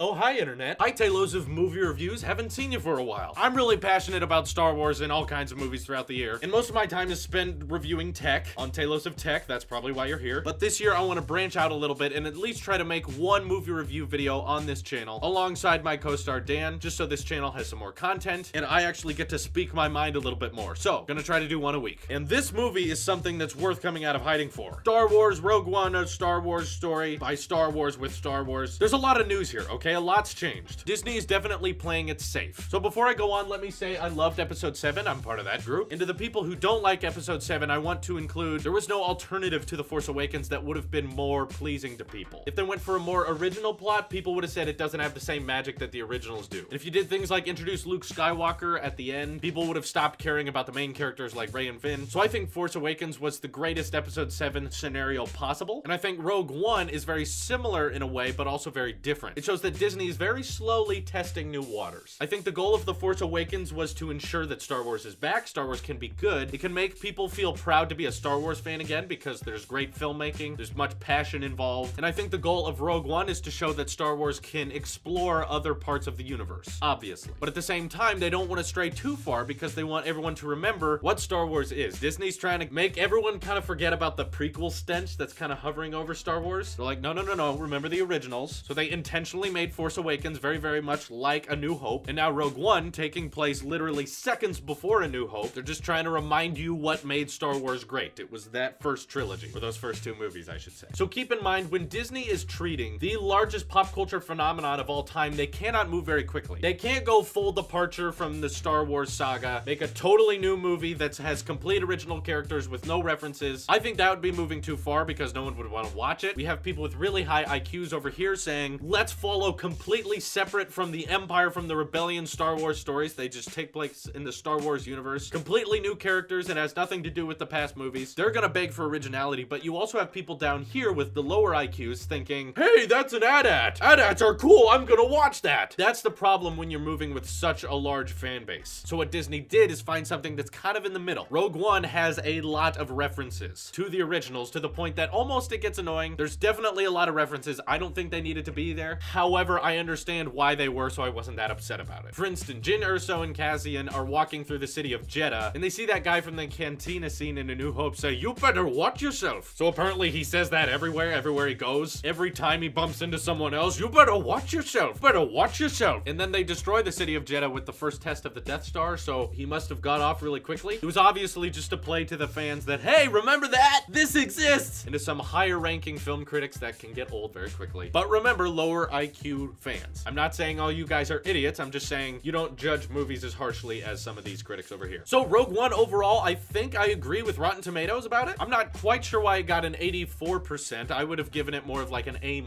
Oh, hi, Internet. Hi, Talos of Movie Reviews. Haven't seen you for a while. I'm really passionate about Star Wars and all kinds of movies throughout the year, and most of my time is spent reviewing tech on Talos of Tech. That's probably why you're here. But this year, I want to branch out a little bit and at least try to make one movie review video on this channel alongside my co-star Dan, just so this channel has some more content and I actually get to speak my mind a little bit more. So, gonna try to do one a week. And this movie is something that's worth coming out of hiding for. Star Wars Rogue One, a Star Wars story by Star Wars with Star Wars. There's a lot of news here, okay? A lot's changed. Disney is definitely playing it safe. So before I go on, let me say I loved episode 7. I'm part of that group. And to the people who don't like episode 7, I want to include there was no alternative to The Force Awakens that would have been more pleasing to people. If they went for a more original plot, people would have said it doesn't have the same magic that the originals do. And if you did things like introduce Luke Skywalker at the end, people would have stopped caring about the main characters like Rey and Finn. So I think Force Awakens was the greatest episode 7 scenario possible. And I think Rogue One is very similar in a way, but also very different. It shows that Disney is very slowly testing new waters. I think the goal of The Force Awakens was to ensure that Star Wars is back. Star Wars can be good. It can make people feel proud to be a Star Wars fan again because there's great filmmaking, there's much passion involved. And I think the goal of Rogue One is to show that Star Wars can explore other parts of the universe, obviously. But at the same time, they don't want to stray too far because they want everyone to remember what Star Wars is. Disney's trying to make everyone kind of forget about the prequel stench that's kind of hovering over Star Wars. They're like, no, remember the originals. So they intentionally made Force Awakens very, very much like A New Hope, and now Rogue One taking place literally seconds before A New Hope. They're just trying to remind you what made Star Wars great. It was that first trilogy, or those first 2 movies, I should say. So keep in mind, when Disney is treating the largest pop culture phenomenon of all time, they cannot move very quickly. They can't go full departure from the Star Wars saga, make a totally new movie that has complete original characters with no references. I think that would be moving too far because no one would want to watch it. We have people with really high IQs over here saying, let's follow completely separate from the Empire, from the Rebellion Star Wars stories. They just take place in the Star Wars universe. Completely new characters and has nothing to do with the past movies. They're gonna beg for originality, but you also have people down here with the lower IQs thinking, hey, that's an AT-AT. AT-ATs are cool, I'm gonna watch that. That's the problem when you're moving with such a large fan base. So what Disney did is find something that's kind of in the middle. Rogue One has a lot of references to the originals to the point that almost it gets annoying. There's definitely a lot of references. I don't think they needed to be there. However, I understand why they were, so I wasn't that upset about it. For instance, Jyn Erso and Cassian are walking through the city of Jeddah, and they see that guy from the cantina scene in A New Hope say, you better watch yourself. So apparently he says that everywhere he goes. Every time he bumps into someone else, you better watch yourself. Better watch yourself. And then they destroy the city of Jeddah with the first test of the Death Star, so he must have got off really quickly. It was obviously just a play to the fans that, hey, remember that? This exists! And to some higher ranking film critics, that can get old very quickly. But remember, lower IQ fans. I'm not saying all you guys are idiots. I'm just saying you don't judge movies as harshly as some of these critics over here. So Rogue One overall, I think I agree with Rotten Tomatoes about it. I'm not quite sure why it got an 84%. I would have given it more of like an A-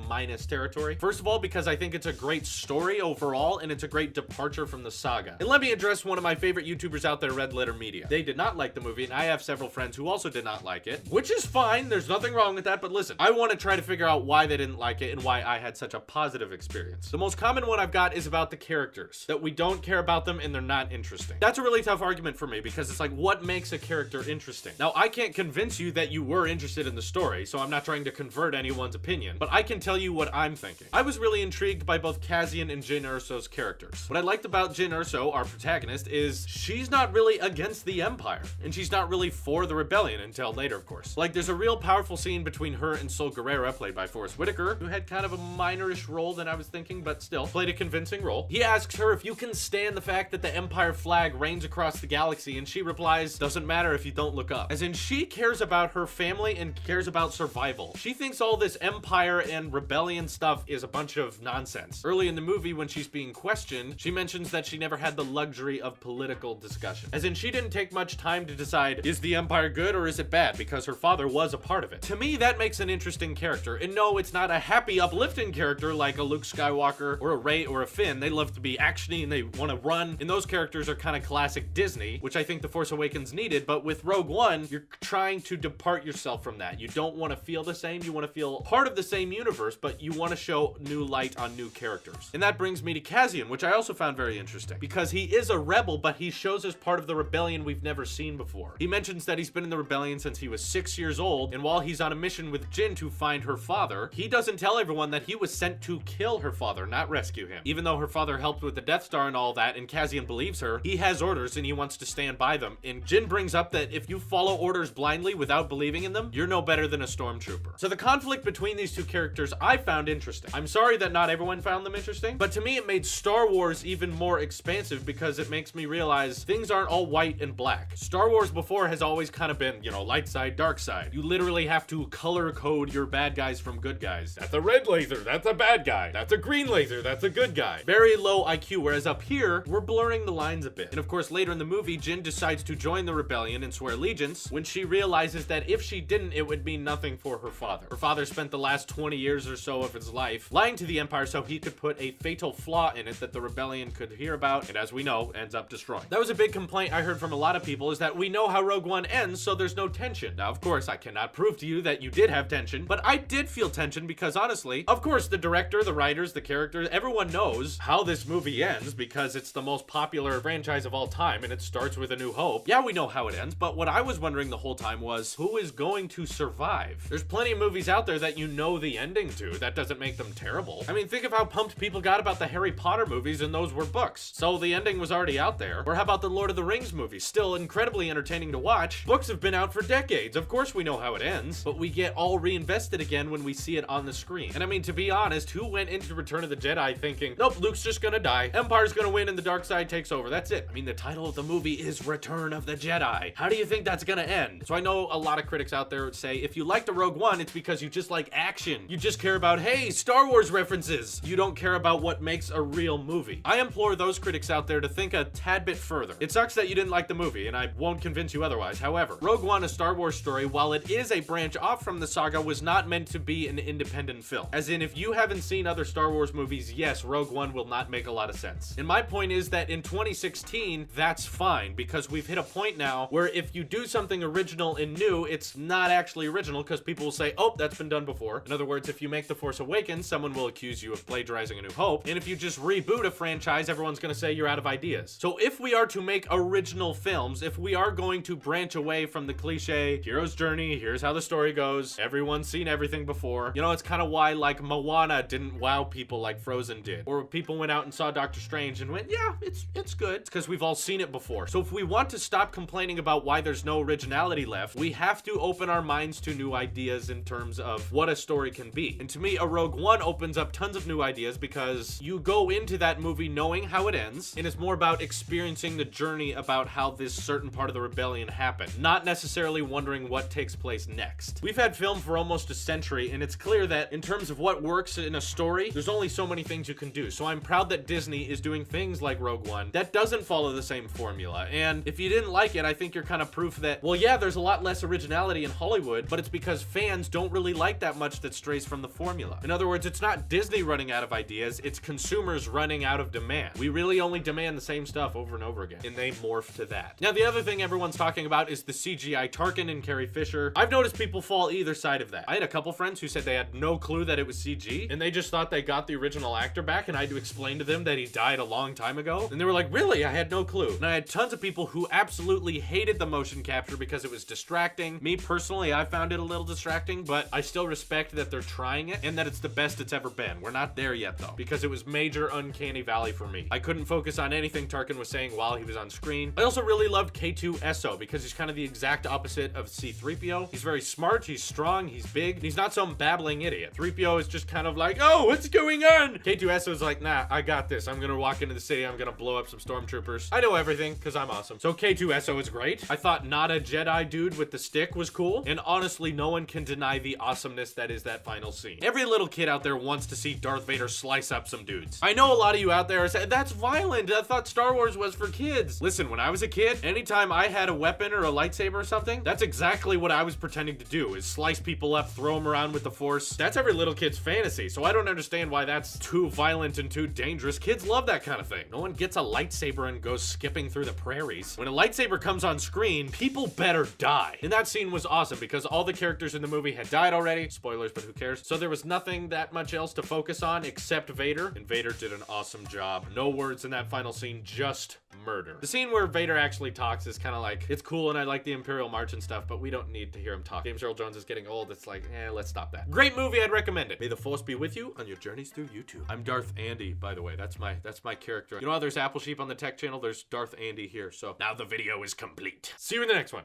territory. First of all, because I think it's a great story overall, and it's a great departure from the saga. And let me address one of my favorite YouTubers out there, Red Letter Media. They did not like the movie, and I have several friends who also did not like it, which is fine. There's nothing wrong with that, but listen, I want to try to figure out why they didn't like it and why I had such a positive experience. The most common one I've got is about the characters, that we don't care about them and they're not interesting. That's a really tough argument for me because it's like, what makes a character interesting? Now, I can't convince you that you were interested in the story, so I'm not trying to convert anyone's opinion, but I can tell you what I'm thinking. I was really intrigued by both Cassian and Jyn Erso's characters. What I liked about Jyn Erso, our protagonist, is she's not really against the Empire, and she's not really for the Rebellion until later, of course. Like, there's a real powerful scene between her and Sol Guerrera, played by Forrest Whitaker, who had kind of a minorish role than I was thinking, but still played a convincing role. He asks her if you can stand the fact that the Empire flag reigns across the galaxy, and she replies, doesn't matter if you don't look up. As in, she cares about her family and cares about survival. She thinks all this Empire and Rebellion stuff is a bunch of nonsense. Early in the movie, when she's being questioned, she mentions that she never had the luxury of political discussion. As in, she didn't take much time to decide, is the Empire good or is it bad? Because her father was a part of it. To me, that makes an interesting character. And no, it's not a happy, uplifting character like a Luke Skywalker or a Rey or a Finn. They love to be actiony and they want to run. And those characters are kind of classic Disney, which I think The Force Awakens needed. But with Rogue One, you're trying to depart yourself from that. You don't want to feel the same. You want to feel part of the same universe, but you want to show new light on new characters. And that brings me to Cassian, which I also found very interesting because he is a rebel, but he shows us part of the rebellion we've never seen before. He mentions that he's been in the rebellion since he was 6 years old, and while he's on a mission with Jyn to find her father, he doesn't tell everyone that he was sent to kill her her father, not rescue him. Even though her father helped with the Death Star and all that, and Cassian believes her, he has orders and he wants to stand by them. And Jin brings up that if you follow orders blindly without believing in them, you're no better than a stormtrooper. So the conflict between these two characters I found interesting. I'm sorry that not everyone found them interesting, but to me it made Star Wars even more expansive because it makes me realize things aren't all white and black. Star Wars before has always kind of been, you know, light side, dark side. You literally have to color code your bad guys from good guys. That's a red laser, that's a bad guy. That's a green laser, that's a good guy. Very low IQ, whereas up here, we're blurring the lines a bit. And of course, later in the movie, Jin decides to join the rebellion and swear allegiance when she realizes that if she didn't, it would mean nothing for her father. Her father spent the last 20 years or so of his life lying to the Empire so he could put a fatal flaw in it that the rebellion could hear about, and as we know, ends up destroying. That was a big complaint I heard from a lot of people, is that we know how Rogue One ends, so there's no tension. Now, of course, I cannot prove to you that you did have tension, but I did feel tension because honestly, of course, the director, the writers, the characters, everyone knows how this movie ends because it's the most popular franchise of all time and it starts with A New Hope. Yeah, we know how it ends, but what I was wondering the whole time was, who is going to survive? There's plenty of movies out there that you know the ending to. That doesn't make them terrible. I mean, think of how pumped people got about the Harry Potter movies, and those were books. So the ending was already out there. Or how about the Lord of the Rings movies? Still incredibly entertaining to watch. Books have been out for decades. Of course we know how it ends, but we get all reinvested again when we see it on the screen. And I mean, to be honest, who went into Return of the Jedi thinking, nope, Luke's just gonna die, Empire's gonna win, and the dark side takes over? That's it. I mean, the title of the movie is Return of the Jedi. How do you think that's gonna end? So I know a lot of critics out there would say, if you like the Rogue One, it's because you just like action. You just care about, hey, Star Wars references. You don't care about what makes a real movie. I implore those critics out there to think a tad bit further. It sucks that you didn't like the movie, and I won't convince you otherwise. However, Rogue One, a Star Wars story, while it is a branch off from the saga, was not meant to be an independent film. As in, if you haven't seen other Star Wars movies, yes, Rogue One will not make a lot of sense. And my point is that in 2016, that's fine, because we've hit a point now where if you do something original and new, it's not actually original because people will say, oh, that's been done before. In other words, if you make The Force Awakens, someone will accuse you of plagiarizing A New Hope. And if you just reboot a franchise, everyone's gonna say you're out of ideas. So if we are to make original films, if we are going to branch away from the cliche, hero's journey, here's how the story goes, everyone's seen everything before, you know, it's kind of why like Moana didn't wow people like Frozen did. Or people went out and saw Doctor Strange and went, yeah, it's good. It's because we've all seen it before. So if we want to stop complaining about why there's no originality left, we have to open our minds to new ideas in terms of what a story can be. And to me, a Rogue One opens up tons of new ideas because you go into that movie knowing how it ends, and it's more about experiencing the journey about how this certain part of the rebellion happened, not necessarily wondering what takes place next. We've had film for almost a century, and it's clear that in terms of what works in a story, there's only so many things you can do. So I'm proud that Disney is doing things like Rogue One that doesn't follow the same formula. And if you didn't like it, I think you're kind of proof that, well, yeah, there's a lot less originality in Hollywood, but it's because fans don't really like that much that strays from the formula. In other words, it's not Disney running out of ideas, it's consumers running out of demand. We really only demand the same stuff over and over again, and they morph to that. Now, the other thing everyone's talking about is the CGI Tarkin and Carrie Fisher. I've noticed people fall either side of that. I had a couple friends who said they had no clue that it was CG, and they just thought they got the original actor back, and I had to explain to them that he died a long time ago. And they were like, really? I had no clue. And I had tons of people who absolutely hated the motion capture because it was distracting. Me personally, I found it a little distracting, but I still respect that they're trying it and that it's the best it's ever been. We're not there yet though, because it was major uncanny valley for me. I couldn't focus on anything Tarkin was saying while he was on screen. I also really loved K2SO because he's kind of the exact opposite of C-3PO. He's very smart, he's strong, he's big, and he's not some babbling idiot. 3PO is just kind of like, oh, what's going on? K2SO is like, nah, I got this. I'm gonna walk into the city, I'm gonna blow up some stormtroopers. I know everything because I'm awesome. So K2SO is great. I thought not a Jedi dude with the stick was cool, and honestly, no one can deny the awesomeness that is that final scene. Every little kid out there wants to see Darth Vader slice up some dudes. I know a lot of you out there are saying, that's violent. I thought Star Wars was for kids. Listen, when I was a kid, anytime I had a weapon or a lightsaber or something, that's exactly what I was pretending to do, is slice people up, throw them around with the Force. That's every little kid's fantasy, so I don't understand why that's too violent and too dangerous. Kids love that kind of thing. No one gets a lightsaber and goes skipping through the prairies. When a lightsaber comes on screen, people better die. And that scene was awesome because all the characters in the movie had died already. Spoilers, but who cares? So there was nothing that much else to focus on except Vader, and Vader did an awesome job. No words in that final scene, just murder. The scene where Vader actually talks is kind of like, it's cool and I like the Imperial March and stuff, but we don't need to hear him talk. James Earl Jones is getting old. It's like, let's stop that. Great movie, I'd recommend it. May the Force be with you on your journey. Journeys Through YouTube. I'm Darth Andy, by the way. That's my character. You know how there's Apple Sheep on the tech channel? There's Darth Andy here. So now the video is complete. See you in the next one.